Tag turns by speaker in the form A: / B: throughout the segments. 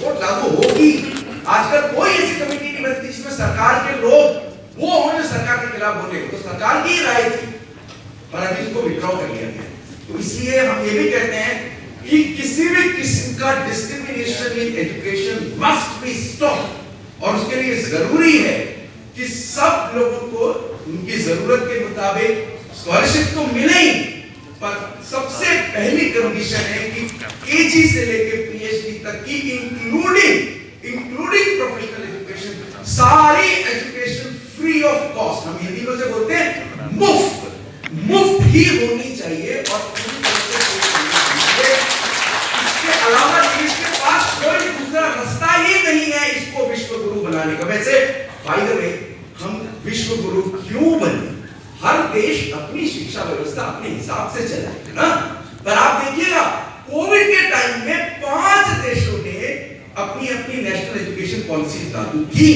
A: Report लागू होगी। आजकल कोई ऐसी कमेटी नहीं बनती जिसमें सरकार के लोग वो हों जो सरकार के खिलाफ बोले। तो सरकार की राय थी पर अभी इसको विड्रॉ कर लिया गया। तो इसलिए हम ये भी कहते हैं कि किसी भी किस्म का discrimination in education must be stop, और उसके लिए जरूरी है कि सब लोगों को उनकी जरूरत के मुताबिक स्कॉलरशिप तो मिले ही, पर सबसे पहली कंडीशन है कि केजी से लेकर पीएचडी तक की इंक्लूडिंग प्रोफेशनल एजुकेशन, सारी एजुकेशन फ्री ऑफ कॉस्ट, हम हिंदी में से बोलते हैं मुफ्त ही होनी चाहिए। और इसके अलावा देश के पास कोई दूसरा रास्ता ही नहीं है इसको विश्व गुरु बनाने का। वैसे बाय द वे हम विश्व गुरु क्यों बने? हर देश अपनी शिक्षा व्यवस्था अपने हिसाब से चलाएगा ना। पर आप देखिएगा कोविड के टाइम में 5 देशों ने अपनी अपनी नेशनल एजुकेशन पॉलिसी लागू की,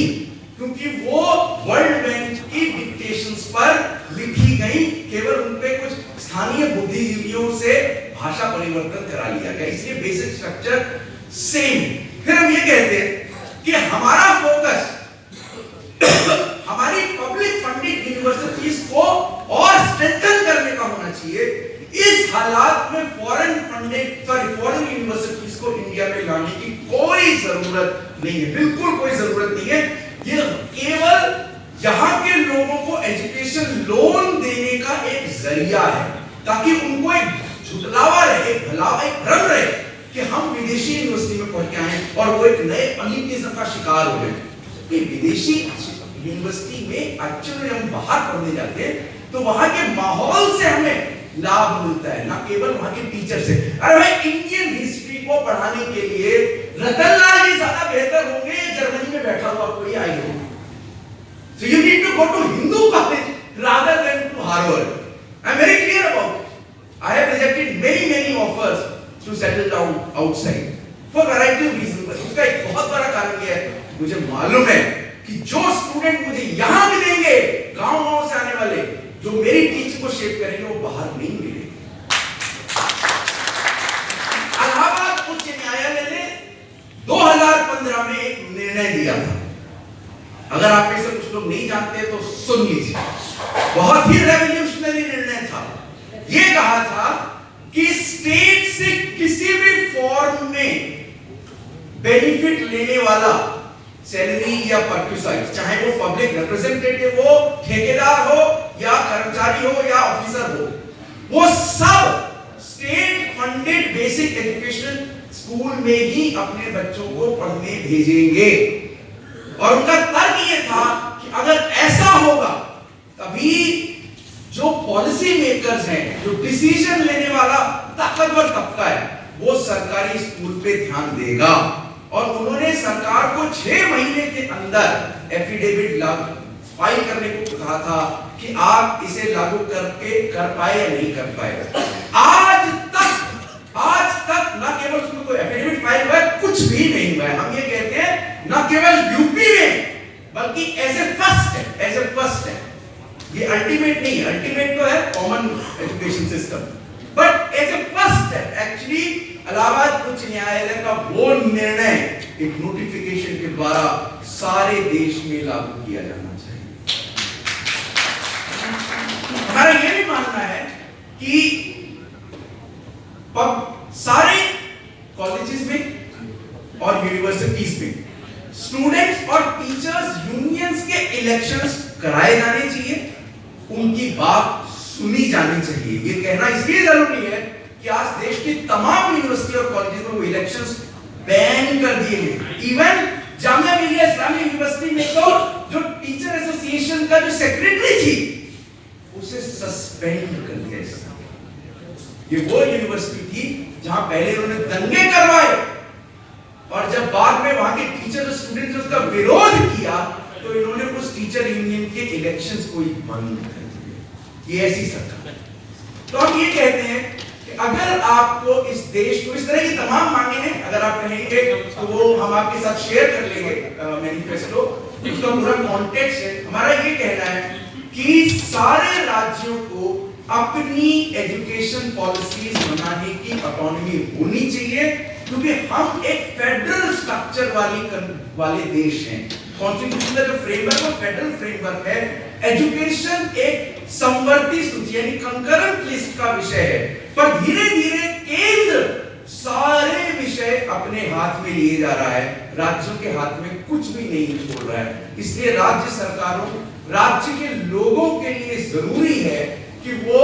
A: क्योंकि वो वर्ल्ड बैंक की डिक्टेशंस पर लिखी गई, केवल उन पे कुछ स्थानीय बुद्धिजीवियों से भाषा परिवर्तन करा लिया गया, इसलिए बेसिक स्ट्रक्चर सेम। फिर हम ये कहते हैं कि हमारा फोकस हमारी पब्लिक फंडेड यूनिवर्सिटीज को और स्ट्रेंथन करने का होना चाहिए। इस हालात में फॉरेन यूनिवर्सिटीज को इंडिया में लाने की कोई जरूरत नहीं है, बिल्कुल कोई जरूरत नहीं है। ये केवल यहाँ के लोगों को एजुकेशन लोन देने का एक जरिया है, ताकि उनको एक झुटलावा रहे, एक भ्रम रहे कि हम विदेशी यूनिवर्सिटी में पढ़ के आए और वो एक नए अनितिज्म का शिकार हो गए। विदेशी यूनिवर्सिटी में एक्चुअली हम बाहर पढ़ने जाते हैं तो वहां के माहौल से हमें लाभ मिलता है, ना केवल वहां के टीचर से। अरे भाई, इंडियन हिस्ट्री को पढ़ाने के लिए रतनलाल जी ज्यादा बेहतर होंगे जर्मनी में बैठा हुआ कोई आई हो। So you need to go to Hindu college rather than to Harvard. I am very clear about it. I have rejected many offers to settle down outside for variety of reasons. उसका एक बहुत बड़ा कारण यह है, मुझे मालूम है कि जो स्टूडेंट मुझे यहाँ मिलेंगे, गांव से आने वाले, जो मेरी टीचिंग को शेप करेंगे, वो बाहर नहीं मिलेंगे। इलाहाबाद उच्च न्यायालय ने 2015 में एक निर्णय दिया था, अगर आप में से कुछ लोग नहीं जानते तो सुन लीजिए। बहुत ही रेवोल्यूशनरी निर्णय था। यह कहा था कि स्टेट से किसी भी फॉर्म में बेनिफिट लेने वाला, सैलरी या परक्यूसाइड, चाहे वो पब्लिक रिप्रेजेंटेटिव हो, ठेकेदार हो या कर्मचारी हो या ऑफिसर हो, वो सब state funded basic education school में ही अपने बच्चों को पढ़ने भेजेंगे। और उनका तर्क ये था कि अगर ऐसा होगा तभी जो पॉलिसी मेकर्स हैं, जो डिसीजन लेने वाला ताकतवर तबका है, वो सरकारी स्कूल पे ध्यान देगा। और उन्होंने सरकार को 6 महीने के अंदर एफिडेविट फाइल करने को कहा था कि आप इसे लागू कर पाए या नहीं कर पाए। आज तक ना केवल उसमें कोई एफिडेविट फाइल हुआ है, कुछ भी नहीं हुआ है। हम ये कहते हैं ना केवल यूपी में, बल्कि एज ए फर्स्ट है। ये अल्टीमेट नहीं, अल्टीमेट तो है common education system, but as a first है एक्चुअली। इलाहाबाद उच्च न्यायालय का वो निर्णय एक नोटिफिकेशन के द्वारा सारे देश में लागू किया जाना चाहिए। हमारा यह भी मानना है कि सारे कॉलेजेस में और यूनिवर्सिटीज में स्टूडेंट्स और टीचर्स यूनियंस के इलेक्शंस कराए जाने चाहिए, उनकी बात सुनी जानी चाहिए। ये कहना इसलिए जरूरी है कि आज देश की तमाम यूनिवर्सिटी और कॉलेजेस में वो इलेक्शंस बैन कर दिए गए। इवन जामिया मिलिया इस्लामिया यूनिवर्सिटी में तो जो टीचर एसोसिएशन का जो सेक्रेटरी थी, उसे सस्पेंड कर दिया। ये वो यूनिवर्सिटी थी जहां पहले उन्होंने दंगे करवाए और जब बाद में वहां के टीचर और स्टूडेंट्स ने उसका विरोध किया तो इन्होंने उस टीचर यूनियन के इलेक्शंस को ही बंद कर दिए। ये ऐसी सरकार। तो हम ये कहते हैं कि अगर आपको इस देश को, इस तरह की तमाम मांगे हैं, अगर आप कहेंगे तो वो हम आपके साथ शेयर कर लेंगे मैनिफेस्टो, उसका पूरा कॉन्टेक्स्ट है। हमारा ये कहना है कि सारे राज्यों को अपनी एजुकेशन पॉलिसीज बनाने की ऑटोनॉमी होनी चाहिए, क्योंकि हम एक फेडरल स्ट्रक्चर वाले देश हैं। कॉन्स्टिट्यूशन का जो फ्रेमवर्क है फेडरल फ्रेमवर्क है। एजुकेशन एक समवर्ती सूची यानी कंकरेंट लिस्ट का विषय है, पर धीरे धीरे केंद्र सारे विषय अपने हाथ में लिए जा रहा है, राज्यों के हाथ में कुछ भी नहीं छोड़ रहा है। इसलिए राज्य सरकारों, राज्य के लोगों के लिए जरूरी है कि वो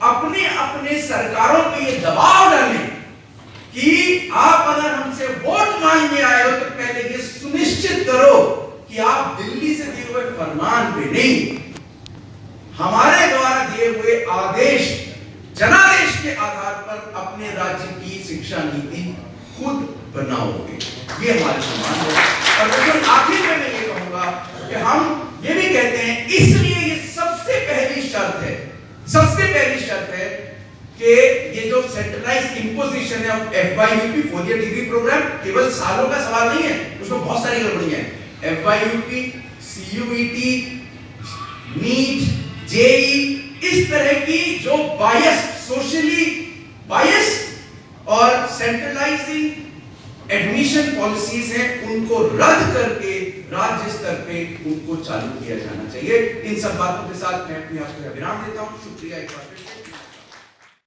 A: अपने अपने सरकारों पे ये दबाव डालें कि आप अगर हमसे वोट मांगने आए हो तो पहले ये सुनिश्चित करो कि आप दिल्ली से दिए हुए फरमान पे नहीं, हमारे द्वारा दिए हुए आदेश, जनादेश के आधार पर अपने राज्य की शिक्षा नीति खुद बनाओगे। ये हमारे सम्मान है। और लेकिन आखिर में मैं ये कहूंगा कि हम ये भी कहते हैं, इसलिए ये सबसे पहली शर्त है, सबसे पहली शर्त है कि ये जो सेंट्रलाइज्ड इंपोजिशन है of FYUP 4 year degree programme केवल सालों का सवाल नहीं है, उसमें बहुत सारी गड़बड़ियां हैं। FYUP, CUET, नीट, JEE, इस तरह की जो बायस, सोशली बायस और सेंट्रलाइजिंग एडमिशन पॉलिसीज हैं, उनको रद्द करके राज्य स्तर पे उनको चालू किया जाना चाहिए। इन सब बातों के साथ मैं अपने आप को विराम देता हूं। शुक्रिया एक बार।